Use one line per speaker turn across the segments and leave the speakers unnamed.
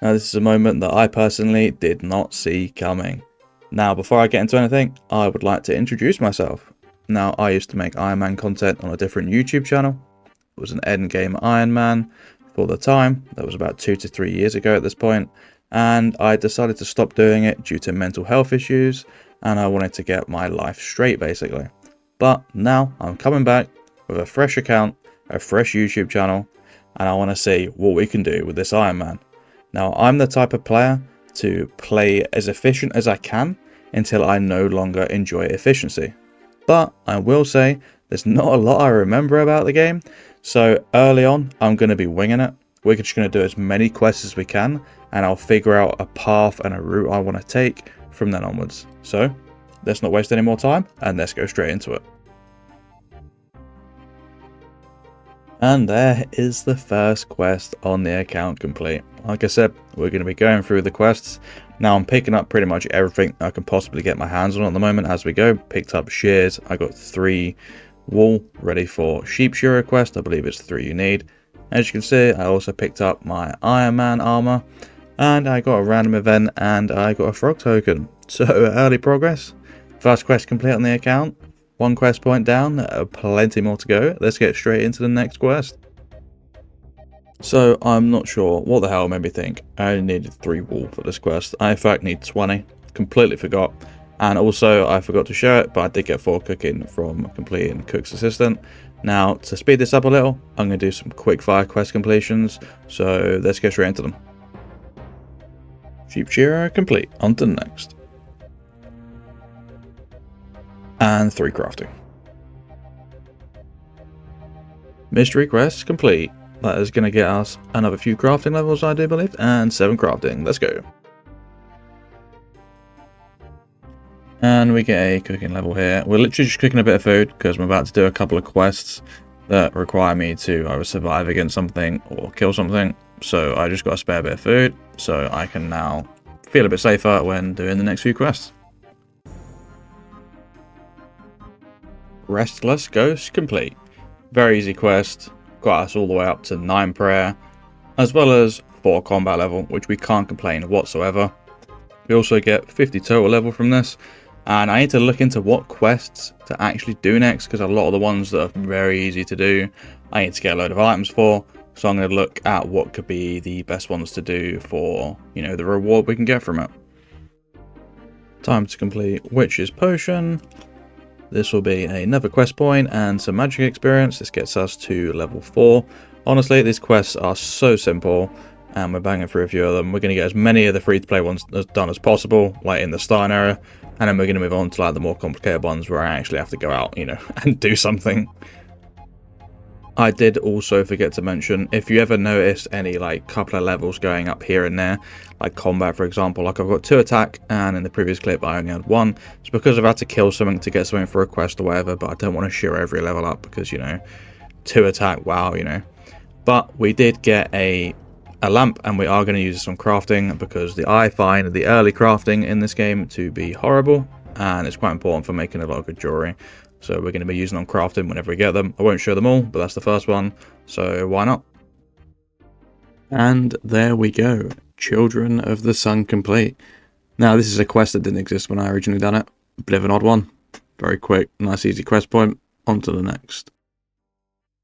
Now this is a moment that I personally did not see coming. Now before I get into anything, I would like to introduce myself. Now I used to make Ironman content on a different YouTube channel. It was an endgame Ironman for the time. That was about 2 to 3 years ago at this point. And I decided to stop doing it due to mental health issues, and I wanted to get my life straight basically. But now I'm coming back with a fresh account, a fresh YouTube channel, and I want to see what we can do with this Ironman. Now I'm the type of player to play as efficient as I can until I no longer enjoy efficiency. But I will say there's not a lot I remember about the game, so early on I'm going to be winging it. We're just going to do as many quests as we can, and I'll figure out a path and a route I want to take from then onwards. So let's not waste any more time and let's go straight into it. And there is the first quest on the account complete. Like I said, we're going to be going through the quests. Now I'm picking up pretty much everything I can possibly get my hands on at the moment as we go. Picked up shears. I got 3 wool ready for sheep shearer quest. I believe it's 3 you need. As you can see, I also picked up my Iron Man armor, and I got a random event, and I got a frog token. So early progress. First quest complete on the account. 1 quest point down, plenty more to go. Let's get straight into the next quest. So I'm not sure what the hell made me think I only needed 3 wool for this quest. I in fact need 20. Completely forgot. And also I forgot to show it, but I did get 4 cooking from completing Cook's Assistant. Now to speed this up a little, I'm going to do some quick fire quest completions. So let's get straight into them. Sheep shearer complete. On to the next. And 3 crafting. Mystery quest complete. That is going to get us another few crafting levels, I do believe, and 7 crafting. Let's go. And we get a cooking level here. We're literally just cooking a bit of food because I'm about to do a couple of quests that require me to either survive against something or kill something. So I just got a spare bit of food, so I can now feel a bit safer when doing the next few quests. Restless Ghost complete. Very easy quest. Got us all the way up to 9 prayer, as well as 4 combat level, which we can't complain whatsoever. We also get 50 total level from this, and I need to look into what quests to actually do next, because a lot of the ones that are very easy to do, I need to get a load of items for. So I'm going to look at what could be the best ones to do for, the reward we can get from it. Time to complete Witch's Potion. This will be another quest point and some magic experience. This gets us to level 4. Honestly, these quests are so simple, and we're banging through a few of them. We're going to get as many of the free-to-play ones done as possible, like in the starting area, and then we're going to move on to like the more complicated ones where I actually have to go out, and do something. I did also forget to mention, if you ever notice any like couple of levels going up here and there, like combat for example, like I've got 2 attack and in the previous clip I only had 1. It's because I've had to kill something to get something for a quest or whatever, but I don't want to shear every level up because 2 attack, wow, But we did get a lamp, and we are going to use this on crafting because I find the early crafting in this game to be horrible, and it's quite important for making a lot of good jewelry. So we're going to be using on crafting whenever we get them. I won't show them all, but that's the first one, so why not? And there we go. Children of the Sun complete. Now this is a quest that didn't exist when I originally done it. A bit of an odd one. Very quick, nice easy quest point. On to the next.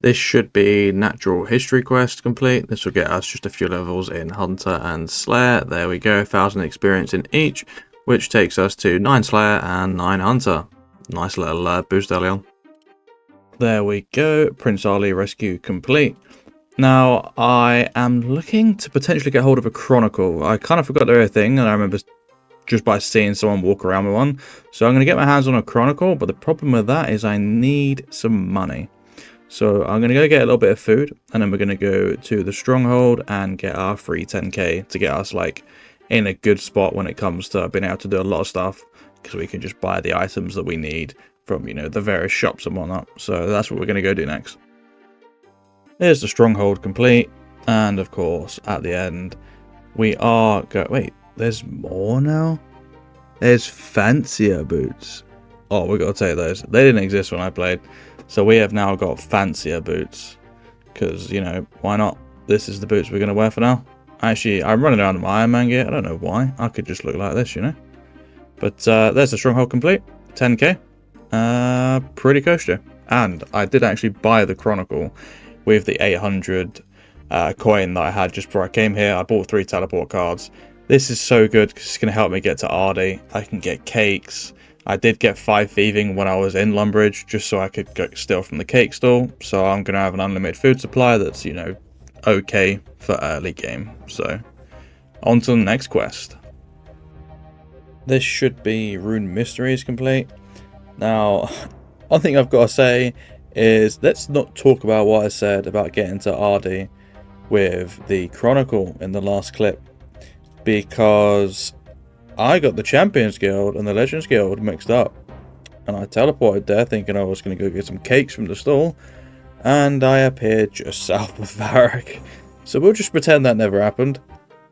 This should be Natural History quest complete. This will get us just a few levels in Hunter and Slayer. There we go, 1000 experience in each, which takes us to 9 Slayer and 9 Hunter. Nice little boost early on. There we go, Prince Ali rescue complete. Now I am looking to potentially get hold of a Chronicle. I kind of forgot they were a thing, and I remember just by seeing someone walk around with one. So I'm going to get my hands on a Chronicle, but the problem with that is I need some money. So I'm going to go get a little bit of food, and then we're going to go to the Stronghold and get our free 10k to get us like in a good spot when it comes to being able to do a lot of stuff, because we can just buy the items that we need from, the various shops and whatnot. So that's what we're going to go do next. Here's the Stronghold complete, and of course at the end we are wait, there's more now? There's fancier boots. Oh, we got to take those. They didn't exist when I played, so we have now got fancier boots, because why not? This is the boots we're going to wear for now. Actually, I'm running around in my Iron Man gear. I don't know why. I could just look like this, you know. But there's the stronghold complete. 10k. Pretty kosher. And I did actually buy the Chronicle with the 800 coin that I had just before I came here. I bought 3 teleport cards. This is so good because it's going to help me get to Ardy. I can get cakes. I did get 5 thieving when I was in Lumbridge, just so I could go steal from the cake stall. So I'm going to have an unlimited food supply that's, you know, okay for early game. So on to the next quest. This should be Rune Mysteries complete. Now, one thing I've got to say is let's not talk about what I said about getting to Ardy with the Chronicle in the last clip, because I got the Champions Guild and the Legends Guild mixed up, and I teleported there thinking I was going to go get some cakes from the stall, and I appeared just south of Varric. So we'll just pretend that never happened.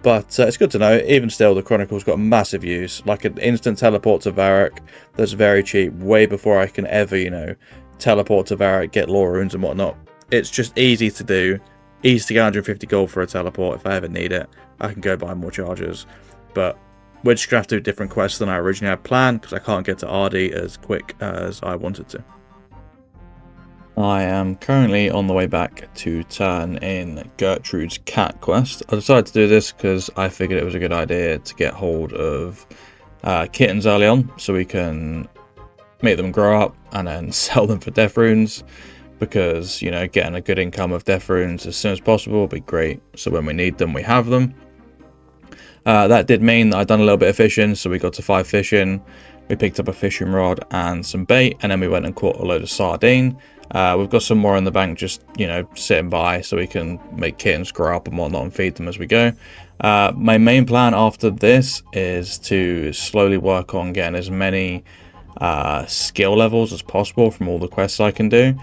But it's good to know, even still, the Chronicle's got a massive use. Like an instant teleport to Varric that's very cheap, way before I can ever, you know, teleport to Varric, get lore runes and whatnot. It's just easy to do. Easy to get 150 gold for a teleport if I ever need it. I can go buy more charges. But we're just going to have to do different quests than I originally had planned, because I can't get to Ardy as quick as I wanted to. I am currently on the way back to turn in Gertrude's cat quest. I decided to do this because I figured it was a good idea to get hold of kittens early on, so we can make them grow up and then sell them for death runes, because, you know, getting a good income of death runes as soon as possible would be great, so when we need them we have them. That did mean that I'd done a little bit of fishing, so we got to 5 fishing. We picked up a fishing rod and some bait, and then we went and caught a load of sardine. We've got some more in the bank just, you know, sitting by, so we can make kittens grow up and whatnot and feed them as we go. My main plan after this is to slowly work on getting as many skill levels as possible from all the quests I can do.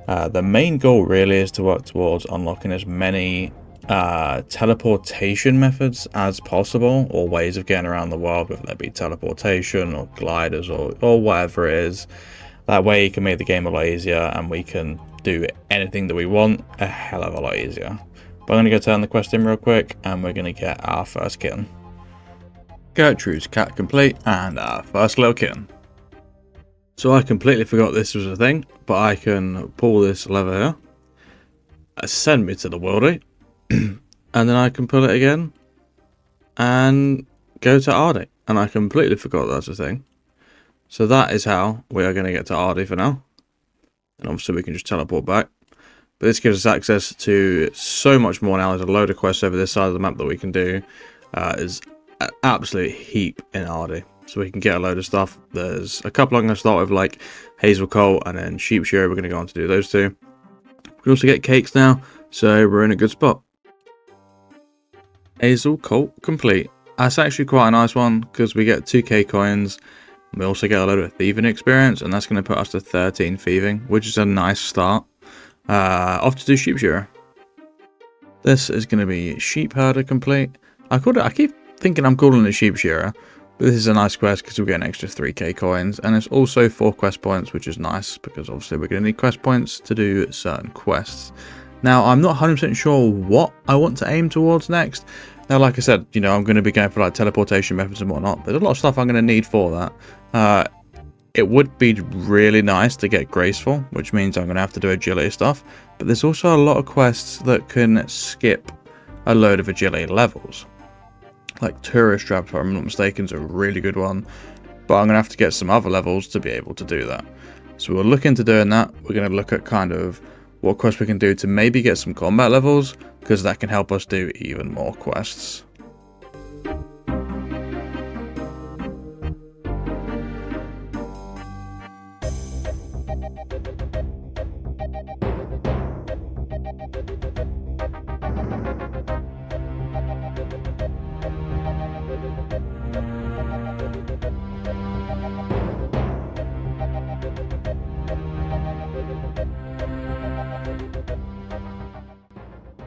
The main goal really is to work towards unlocking as many teleportation methods as possible, or ways of getting around the world, whether that be teleportation or gliders or whatever it is. That way you can make the game a lot easier, and we can do anything that we want a hell of a lot easier. But I'm going to go turn the quest in real quick, and we're going to get our first kitten. Gertrude's cat complete, and our first little kitten. So I completely forgot this was a thing, but I can pull this lever here, send me to the worldie, and then I can pull it again and go to Ardy. And I completely forgot that's a thing. So that is how we are going to get to Ardy for now. And obviously we can just teleport back. But this gives us access to so much more now. There's a load of quests over this side of the map that we can do. There's an absolute heap in Ardy. So we can get a load of stuff. There's a couple I'm going to start with, like Hazel Colt and then Sheep Shearer. We're going to go on to do those two. We can also get cakes now. So we're in a good spot. Hazel Colt complete. That's actually quite a nice one, because we get 2k coins. We also get a load of thieving experience, and that's going to put us to 13 thieving, which is a nice start. Off to do Sheep Shearer. This is going to be Sheep Herder complete. I keep thinking I'm calling it Sheep Shearer, but this is a nice quest because we get an extra 3k coins, and it's also 4 quest points, which is nice because obviously we're going to need quest points to do certain quests. Now, I'm not 100% sure what I want to aim towards next. Now, like I said, you know, I'm going to be going for like teleportation methods and whatnot. There's a lot of stuff I'm going to need for that. It would be really nice to get graceful, which means I'm going to have to do agility stuff. But there's also a lot of quests that can skip a load of agility levels. Like Tourist Trap, if I'm not mistaken, is a really good one. But I'm going to have to get some other levels to be able to do that. So we'll look into doing that. We're going to look at kind of what quests we can do to maybe get some combat levels, because that can help us do even more quests.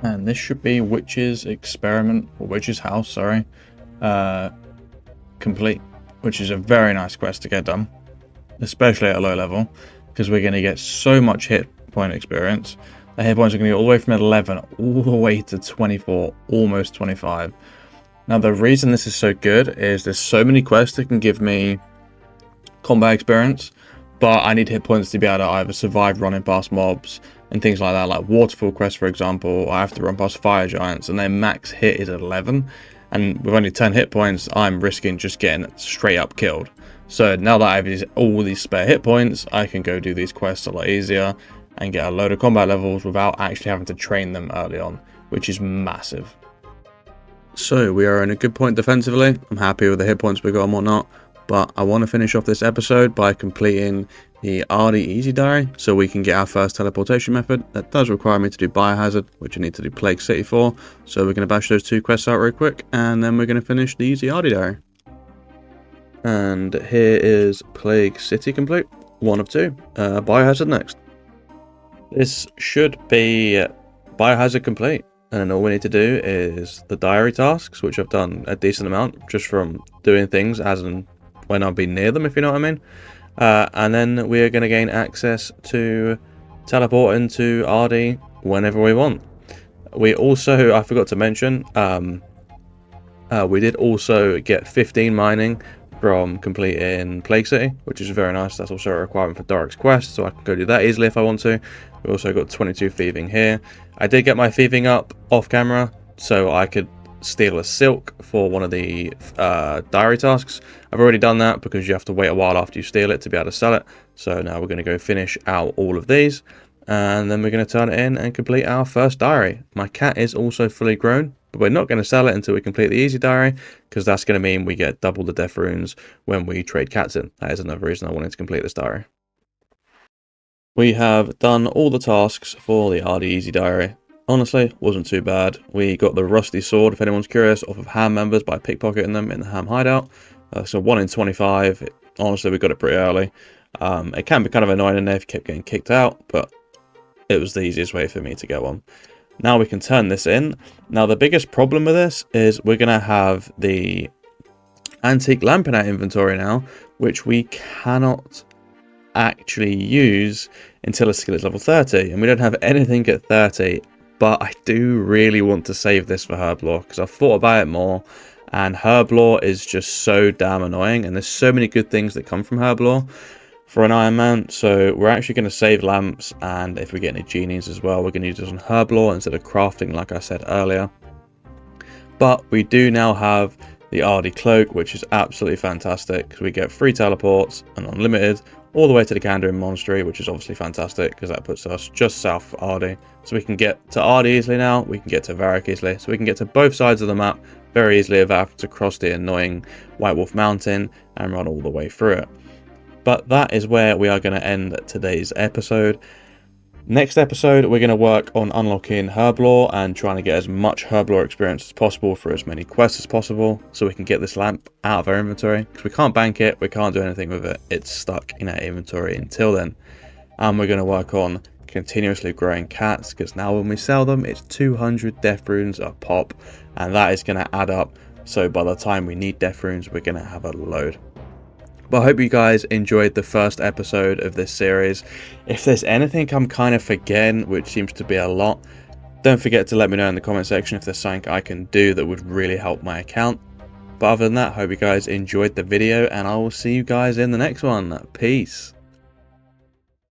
And this should be Witch's Experiment, or Witch's House, sorry, complete, which is a very nice quest to get done, especially at a low level, because we're going to get so much hit point experience. The hit points are going to be all the way from 11 all the way to 24, almost 25. Now, the reason this is so good is there's so many quests that can give me combat experience, but I need hit points to be able to either survive running past mobs and things like that, like waterfall quests, for example. I have to run past fire giants and their max hit is 11, and with only 10 hit points, I'm risking just getting straight up killed. So now that I have all these spare hit points, I can go do these quests a lot easier and get a load of combat levels without actually having to train them early on, which is massive. So we are in a good point defensively. I'm happy with the hit points we got and whatnot, but I want to finish off this episode by completing the RD Easy Diary so we can get our first teleportation method. That does require me to do Biohazard, which I need to do Plague City for. So we're going to bash those 2 quests out real quick, and then we're going to finish the Easy RD Diary. And here is Plague City complete. 1 of 2. Biohazard next. This should be Biohazard complete. And all we need to do is the diary tasks, which I've done a decent amount just from doing things as and when I've been near them, if you know what I mean. And then we are going to gain access to teleport into RD whenever we want. We also, I forgot to mention, we did also get 15 mining from completing Plague City, which is very nice. That's also a requirement for Doric's quest, so I can go do that easily if I want to. We also got 22 thieving here. I did get my thieving up off camera, so I could steal a silk for one of the diary tasks. I've already done that because you have to wait a while after you steal it to be able to sell it. So now we're going to go finish out all of these, and then we're going to turn it in and complete our first diary. My cat is also fully grown, but we're not going to sell it until we complete the easy diary, because that's going to mean we get double the death runes when we trade cats in. That is another reason I wanted to complete this diary. We have done all the tasks for the RD Easy Diary. Honestly, wasn't too bad. We got the rusty sword, if anyone's curious, off of ham members by pickpocketing them in the ham hideout. So 1 in 25. Honestly, we got it pretty early. It can be kind of annoying in there if you kept getting kicked out, but it was the easiest way for me to get one. Now we can turn this in. Now the biggest problem with this is we're going to have the antique lamp in our inventory now, which we cannot actually use until a skill is level 30, and we don't have anything at 30. But I do really want to save this for Herblore, because I've thought about it more, and Herblore is just so damn annoying, and there's so many good things that come from Herblore for an Ironman. So we're actually going to save lamps, and if we get any genies as well, we're going to use this on Herblore instead of crafting like I said earlier. But we do now have the RD cloak, which is absolutely fantastic because we get free teleports and unlimited all the way to the Kandarin Monastery, which is obviously fantastic because that puts us just south of RD. So we can get to RD easily now, we can get to Varric easily, so we can get to both sides of the map very easily without having to cross the annoying White Wolf Mountain and run all the way through it. But that is where we are going to end today's episode. Next episode, we're going to work on unlocking Herblore and trying to get as much Herblore experience as possible for as many quests as possible, so we can get this lamp out of our inventory, because we can't bank it, we can't do anything with it, it's stuck in our inventory until then. And we're going to work on continuously growing cats, because now when we sell them, it's 200 death runes a pop, and that is going to add up, so by the time we need death runes, we're going to have a load. But I hope you guys enjoyed the first episode of this series. If there's anything I'm kind of forgetting, which seems to be a lot, don't forget to let me know in the comment section if there's something I can do that would really help my account. But other than that, I hope you guys enjoyed the video, and I will see you guys in the next one. Peace.